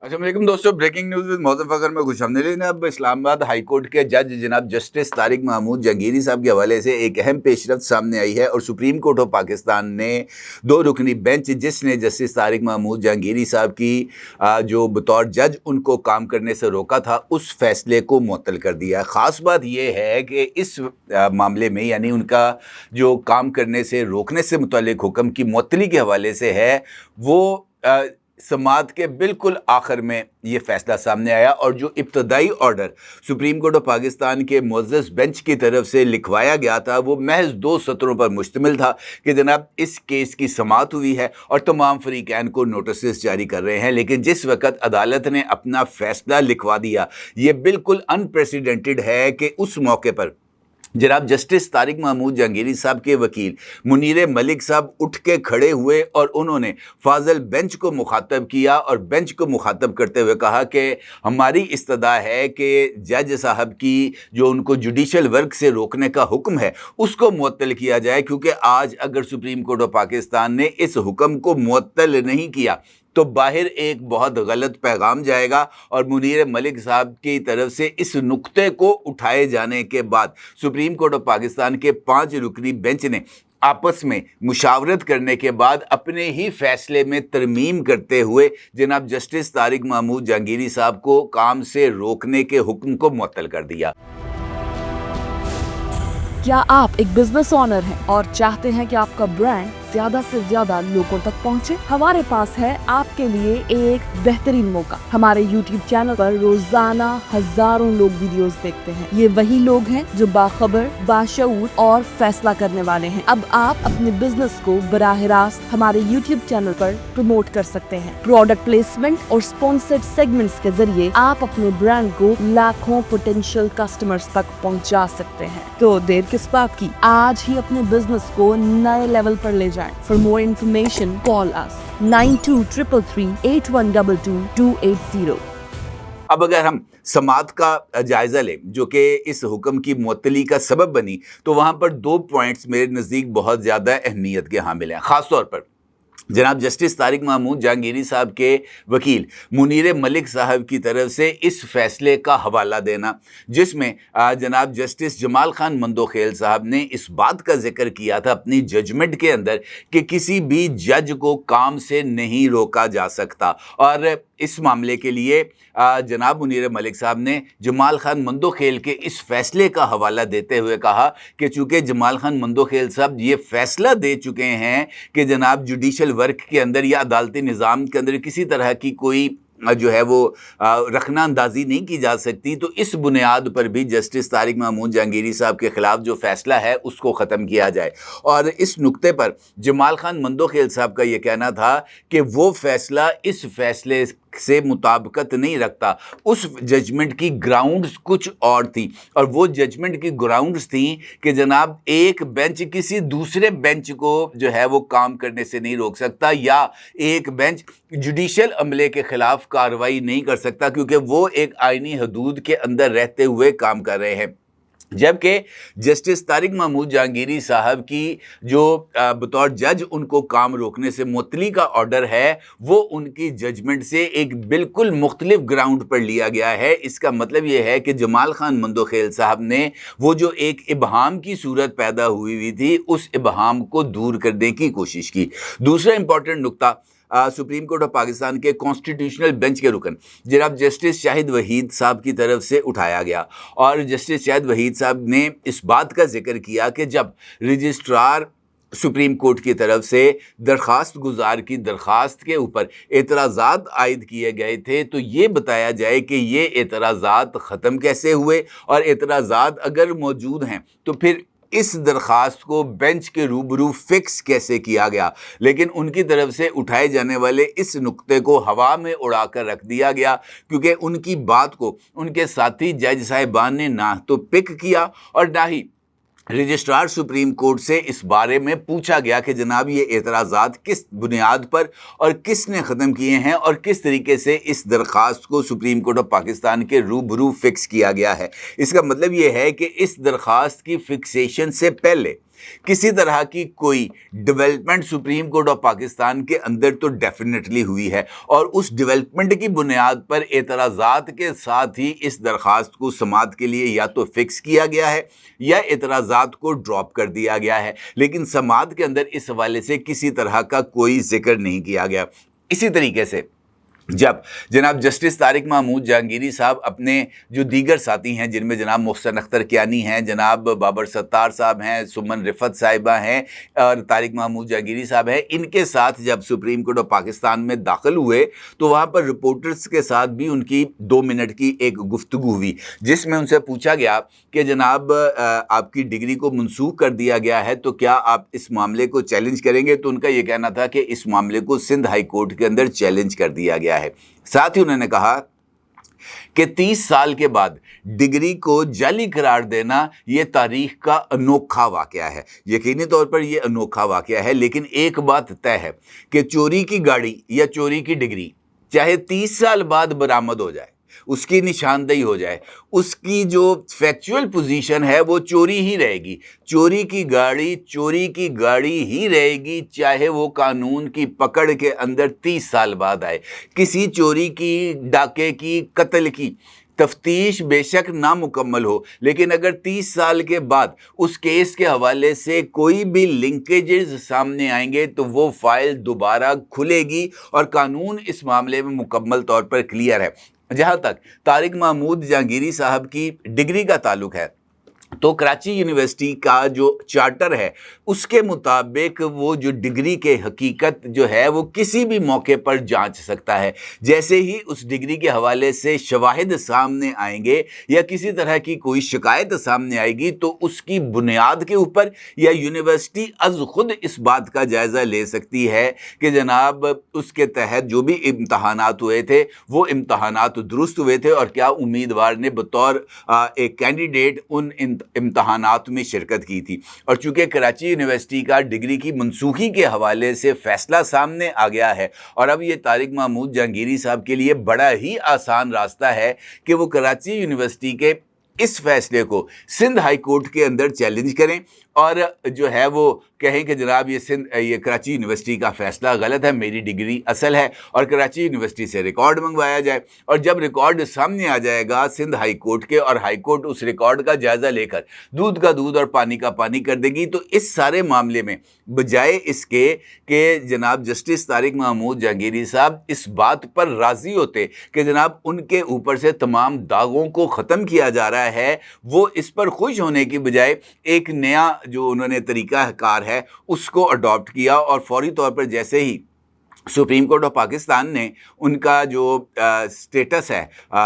अस्सलामुअलैकुम दोस्तों, breaking news with Mauzam Fakhar में खुशामदीद। अब इस्लामाबाद हाई कोर्ट के जज जनाब जस्टिस तारिक महमूद जहांगीरी साहब के हवाले से एक अहम पेशरफ्त सामने आई है और सुप्रीम कोर्ट ऑफ पाकिस्तान ने 2 रुकनी बेंच जिसने जस्टिस तारिक महमूद जहांगीरी साहब की जो बतौर जज उनको काम करने से रोका था उस फैसले को मुअत्तल कर दिया है। ख़ास बात यह है कि इस मामले में यानी उनका जो काम करने से रोकने से मुतल्लिक हुक्म की मुअत्तली के हवाले से है वो समाअत के बिल्कुल आखिर में ये फैसला सामने आया और जो इब्तदाई order supreme court of Pakistan के मुअज़्ज़ज़ बेंच की तरफ से लिखवाया गया था वो महज 2 सत्रों पर मुश्तमिल था कि जनाब इस केस की समाअत हुई है और तमाम फरीकैन को नोटिस जारी कर रहे हैं। लेकिन जिस वक़्त अदालत ने अपना फ़ैसला लिखवा दिया ये बिल्कुल अनप्रेसिडेंटेड है कि उस मौके पर जनाब जस्टिस तारिक महमूद जहांगीरी साहब के वकील मुनीर मलिक साहब उठ के खड़े हुए और उन्होंने फाजल बेंच को मुखातब किया और बेंच को मुखातब करते हुए कहा कि हमारी इस्तदा है कि जज साहब की जो उनको जुडिशल वर्क से रोकने का हुक्म है उसको मुअत्तल किया जाए, क्योंकि आज अगर सुप्रीम कोर्ट ऑफ पाकिस्तान ने इस हुक्म को मुअत्तल नहीं किया तो बाहर एक बहुत गलत पैगाम जाएगा। और मुनीर मलिक साहब की तरफ से इस नुक्ते को उठाए जाने के बाद सुप्रीम कोर्ट ऑफ पाकिस्तान के 5 रुकनी बेंच ने आपस में मुशावरत करने के बाद अपने ही फैसले में तरमीम करते हुए जनाब जस्टिस तारिक महमूद जहांगीरी साहब को काम से रोकने के हुक्म को मुअत्तल कर दिया। क्या आप एक बिजनेस ओनर हैं और चाहते हैं कि आपका ब्रांड ज्यादा से ज्यादा लोगों तक पहुंचे? हमारे पास है आपके लिए एक बेहतरीन मौका। हमारे YouTube चैनल पर रोजाना हजारों लोग वीडियोस देखते हैं। ये वही लोग हैं जो बाखबर, बाशऊर और फैसला करने वाले हैं। अब आप अपने बिजनेस को बराह रास्त हमारे YouTube चैनल पर प्रमोट कर सकते हैं। प्रोडक्ट प्लेसमेंट और स्पॉन्सर्ड सेगमेंट्स के जरिए आप अपने ब्रांड को लाखों पोटेंशियल कस्टमर्स तक पहुंचा सकते हैं। तो देर किस बात की, आज ही अपने बिजनेस को नए लेवल पर ले जाएं। For more information, call us 923338122280। अब अगर हम समाअत का जायज़ा लें जो कि इस हुक्म की मुअत्तली का सबब बनी तो वहाँ पर 2 पॉइंट्स मेरे नज़दीक बहुत ज़्यादा अहमियत के हामिल हैं। ख़ास तौर पर जनाब जस्टिस तारिक महमूद जहांगीरी साहब के वकील मुनीर मलिक साहब की तरफ से इस फैसले का हवाला देना जिसमें जनाब जस्टिस जमाल खान मंदोखेल साहब ने इस बात का जिक्र किया था अपनी जजमेंट के अंदर कि किसी भी जज को काम से नहीं रोका जा सकता। और इस मामले के लिए जनाब मुनीर मलिक साहब ने जमाल खान मंदोखेल के इस फैसले का हवाला देते हुए कहा कि चूँकि जमाल खान मंदोखेल साहब ये फैसला दे चुके हैं कि जनाब जुडिशल वर्क के अंदर या अदालती निज़ाम के अंदर किसी तरह की कोई जो है वो रखना अंदाजी नहीं की जा सकती, तो इस बुनियाद पर भी जस्टिस तारिक महमूद जहांगीरी साहब के ख़िलाफ़ जो फ़ैसला है उसको ख़त्म किया जाए। और इस नुक्ते पर जमाल खान मंदोखेल साहब का ये कहना था कि वो फ़ैसला इस फ़ैसले से मुताबिकत नहीं रखता, उस जजमेंट की ग्राउंड्स कुछ और थी और वो जजमेंट की ग्राउंड्स थी कि जनाब एक बेंच किसी दूसरे बेंच को जो है वो काम करने से नहीं रोक सकता या एक बेंच जुडिशल अमले के ख़िलाफ़ कार्रवाई नहीं कर सकता क्योंकि वो एक आईनी हदूद के अंदर रहते हुए काम कर रहे हैं। जबकि जस्टिस तारिक महमूद जहांगीरी साहब की जो बतौर जज उनको काम रोकने से मुअत्तली का ऑर्डर है वो उनकी जजमेंट से एक बिल्कुल मुख्तलिफ ग्राउंड पर लिया गया है। इसका मतलब ये है कि जमाल खान मंदोखेल साहब ने वो जो एक इबहाम की सूरत पैदा हुई थी उस इबहाम को दूर करने की कोशिश की। दूसरा इंपॉर्टेंट नुक्ता सुप्रीम कोर्ट ऑफ पाकिस्तान के कॉन्स्टिट्यूशनल बेंच के रुकन जनाब जस्टिस शाहिद वहीद साहब की तरफ से उठाया गया और जस्टिस शाहिद वहीद साहब ने इस बात का जिक्र किया कि जब रजिस्ट्रार सुप्रीम कोर्ट की तरफ से दरख्वास्त गुजार की दरख्वास्त के ऊपर एतराज़ात आयद किए गए थे तो ये बताया जाए कि ये एतराज़ात ख़त्म कैसे हुए और एतराज़ात अगर मौजूद हैं तो फिर इस दरख्वास्त को बेंच के रूबरू फिक्स कैसे किया गया। लेकिन उनकी तरफ से उठाए जाने वाले इस नुक्ते को हवा में उड़ाकर रख दिया गया क्योंकि उनकी बात को उनके साथी जज साहिबान ने ना तो पिक किया और ना ही रजिस्ट्रार सुप्रीम कोर्ट से इस बारे में पूछा गया कि जनाब ये एतराज़ात किस बुनियाद पर और किसने ख़त्म किए हैं और किस तरीके से इस दरख्वास्त को सुप्रीम कोर्ट ऑफ पाकिस्तान के रूबरू फिक्स किया गया है। इसका मतलब ये है कि इस दरख्वास्त की फिक्सेशन से पहले किसी तरह की कोई development supreme court of Pakistan के अंदर तो डेफिनेटली हुई है, और उस डेवलपमेंट की बुनियाद पर एतराज़ात के साथ ही इस दरख्वास्त को समाअत के लिए या तो फिक्स किया गया है या एतराज़ात को ड्रॉप कर दिया गया है, लेकिन समाअत के अंदर इस हवाले से किसी तरह का कोई जिक्र नहीं किया गया। इसी तरीके से जब जनाब जस्टिस तारिक महमूद जहांगीरी साहब अपने जो दीगर साथी हैं, जिनमें जनाब मोहसिन अख्तर कियानी हैं, जनाब बाबर सत्तार साहब हैं, सुमन रिफत साहिबा हैं और तारिक महमूद जहांगीरी साहब हैं, इनके साथ जब सुप्रीम कोर्ट ऑफ पाकिस्तान में दाखिल हुए तो वहाँ पर रिपोर्टर्स के साथ भी उनकी 2 मिनट की एक गुफ्तगू हुई, जिसमें उनसे पूछा गया कि जनाब आपकी डिग्री को मनसूख कर दिया गया है, तो क्या आप इस मामले को चैलेंज करेंगे? तो उनका ये कहना था कि इस मामले को सिंध हाई कोर्ट के अंदर चैलेंज कर दिया गया है। साथ ही उन्होंने कहा कि 30 साल के बाद डिग्री को जाली करार देना ये तारीख का अनोखा वाकया है। यकीनी तौर पर यह अनोखा वाकया है, लेकिन एक बात तय है कि चोरी की गाड़ी या चोरी की डिग्री चाहे 30 साल बाद बरामद हो जाए, उसकी निशानदेही हो जाए, उसकी जो फैक्चुअल पोजीशन है वो चोरी ही रहेगी। चोरी की गाड़ी ही रहेगी, चाहे वो कानून की पकड़ के अंदर 30 साल बाद आए। किसी चोरी की, डाके की, कत्ल की तफ्तीश बेशक नामुकम्मल हो, लेकिन अगर 30 साल के बाद उस केस के हवाले से कोई भी लिंकेजेस सामने आएंगे तो वो फाइल दोबारा खुलेगी, और कानून इस मामले में मुकम्मल तौर पर क्लियर है। जहाँ तक तारिक महमूद जहांगीरी साहब की डिग्री का ताल्लुक है, तो कराची यूनिवर्सिटी का जो चार्टर है उसके मुताबिक वो जो डिग्री के हकीकत जो है वो किसी भी मौके पर जांच सकता है। जैसे ही उस डिग्री के हवाले से शवाहिद सामने आएंगे या किसी तरह की कोई शिकायत सामने आएगी, तो उसकी बुनियाद के ऊपर या यूनिवर्सिटी अज खुद इस बात का जायज़ा ले सकती है कि जनाब उसके तहत जो भी इम्तहानात हुए थे वो इम्तहानात दुरुस्त हुए थे, और क्या उम्मीदवार ने बतौर एक कैंडिडेट उन इम्तहानात में शिरकत की थी। और चूंकि कराची यूनिवर्सिटी का डिग्री की मनसूखी के हवाले से फैसला सामने आ गया है, और अब ये तारिक महमूद जहांगीरी साहब के लिए बड़ा ही आसान रास्ता है कि वो कराची यूनिवर्सिटी के इस फैसले को सिंध हाई कोर्ट के अंदर चैलेंज करें और जो है वो कहें कि जनाब ये कराची यूनिवर्सिटी का फ़ैसला गलत है, मेरी डिग्री असल है, और कराची यूनिवर्सिटी से रिकॉर्ड मंगवाया जाए। और जब रिकॉर्ड सामने आ जाएगा सिंध हाई कोर्ट के, और हाई कोर्ट उस रिकॉर्ड का जायज़ा लेकर दूध का दूध और पानी का पानी कर देगी, तो इस सारे मामले में बजाय इसके कि जनाब जस्टिस तारिक महमूद जहांगीरी साहब इस बात पर राज़ी होते कि जनाब उनके ऊपर से तमाम दागों को ख़त्म किया जा रहा है, वो इस पर खुश होने की बजाय एक नया जो उन्होंने तरीक़ाकार है उसको अडॉप्ट किया, और फौरी तौर पर जैसे ही सुप्रीम कोर्ट ऑफ पाकिस्तान ने उनका जो स्टेटस है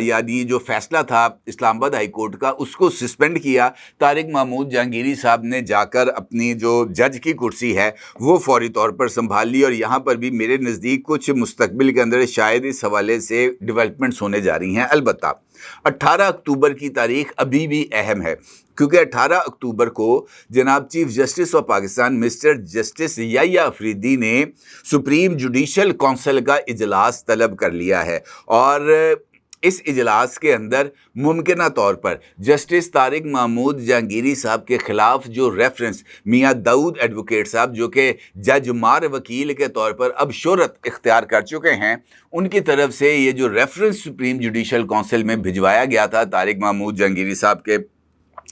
यानी जो फ़ैसला था इस्लामाबाद हाई कोर्ट का उसको सस्पेंड किया, तारिक महमूद जहांगीरी साहब ने जाकर अपनी जो जज की कुर्सी है वो फौरी तौर पर संभाल ली। और यहाँ पर भी मेरे नज़दीक कुछ मुस्तकबिल के अंदर शायद इस हवाले से डेवलपमेंट्स होने जा रही हैं। अलबत्ता 18 अक्टूबर की तारीख अभी भी अहम है, क्योंकि 18 अक्टूबर को जनाब chief justice of Pakistan mister justice Yahya Afridi ने सुप्रीम जुडिशल काउंसिल का इजलास तलब कर लिया है, और इस इजलास के अंदर मुमकिना तौर पर जस्टिस तारिक महमूद जहांगीरी साहब के ख़िलाफ़ जो रेफरेंस मियाँ दाऊद एडवोकेट साहब जो कि जज मार वकील के तौर पर अब शोहरत इख्तियार कर चुके हैं, उनकी तरफ से ये जो रेफरेंस सुप्रीम जुडिशल काउंसिल में भिजवाया गया था तारिक महमूद जहांगीरी साहब के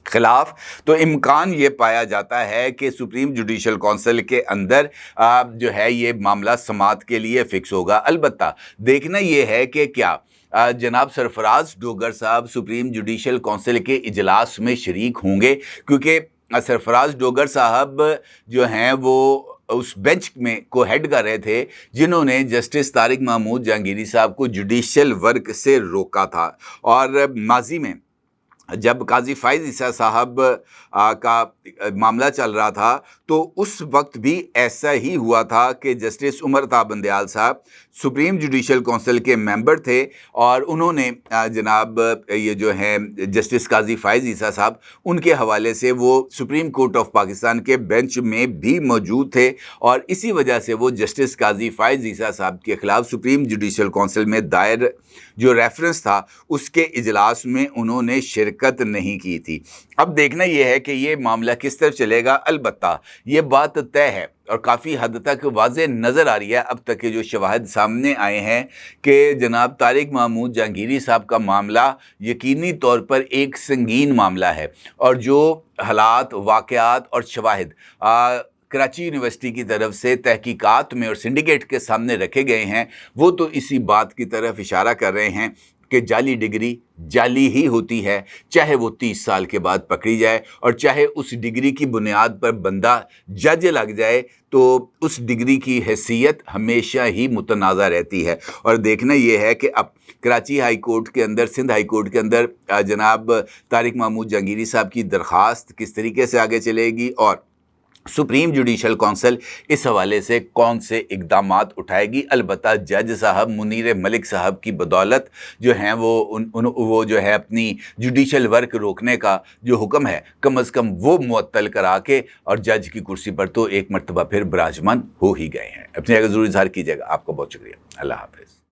खिलाफ, तो इम्कान ये पाया जाता है कि सुप्रीम जुडिशल काउंसिल के अंदर जो है ये मामला समाअत के लिए फ़िक्स होगा। अलबत्ता देखना ये है कि क्या जनाब सरफराज डोगर साहब सुप्रीम जुडिशल काउंसिल के इजलास में शरीक होंगे, क्योंकि सरफराज डोगर साहब जो हैं वो उस बेंच में को हेड कर रहे थे जिन्होंने जस्टिस तारिक महमूद जहांगीरी साहब को जुडिशल वर्क से रोका था। और माजी में जब काजी फ़ाइज़ ईसा साहब का मामला चल रहा था तो उस वक्त भी ऐसा ही हुआ था कि जस्टिस उमर ता बंदयाल साहब सुप्रीम जुडिशल काउंसिल के मेंबर थे और उन्होंने जनाब ये जो हैं जस्टिस काजी फ़ाइज़ ईसा साहब, उनके हवाले से वो सुप्रीम कोर्ट ऑफ पाकिस्तान के बेंच में भी मौजूद थे और इसी वजह से वो जस्टिस काजी फ़ाइज़ ईसा साहब के ख़िलाफ़ सुप्रीम जुडिशल काउंसिल में दायर जो रेफरेंस था उसके इजलास में उन्होंने शिरकत नहीं की थी। अब देखना यह है कि ये मामला किस तरफ चलेगा। अलबत्ता ये बात तय है और काफ़ी हद तक वाज़ेह नज़र आ रही है अब तक के जो शवाहिद सामने आए हैं कि जनाब तारिक महमूद जहांगीरी साहब का मामला यकीनी तौर पर एक संगीन मामला है और जो हालात, वाक़यात और शवाहिद कराची यूनिवर्सिटी की तरफ से तहकीकात में और सिंडिकेट के सामने रखे गए हैं वो तो इसी बात की तरफ इशारा कर रहे हैं कि जाली डिग्री जाली ही होती है, चाहे वो 30 साल के बाद पकड़ी जाए और चाहे उस डिग्री की बुनियाद पर बंदा जज लग जाए तो उस डिग्री की हैसियत हमेशा ही मुतनाज़ा रहती है। और देखना ये है कि अब कराची हाई कोर्ट के अंदर, सिंध हाई कोर्ट के अंदर जनाब तारिक महमूद जहांगीरी साहब की दरख्वास्त किस तरीके से आगे चलेगी और सुप्रीम जुडिशल काउंसिल इस हवाले से कौन से इक़दामात उठाएगी। अलबत्ता जज साहब मुनीर मलिक साहब की बदौलत जो हैं वो जो है अपनी जुडिशल वर्क रोकने का जो हुक्म है कम अज़ कम वो मुअत्तल करा के और जज की कुर्सी पर तो एक मरतबा फिर विराजमान हो ही गए हैं। अपनी अगर ज़रूर इज़हार कीजिएगा। आपका बहुत शुक्रिया। अल्लाह हाफ़िज़।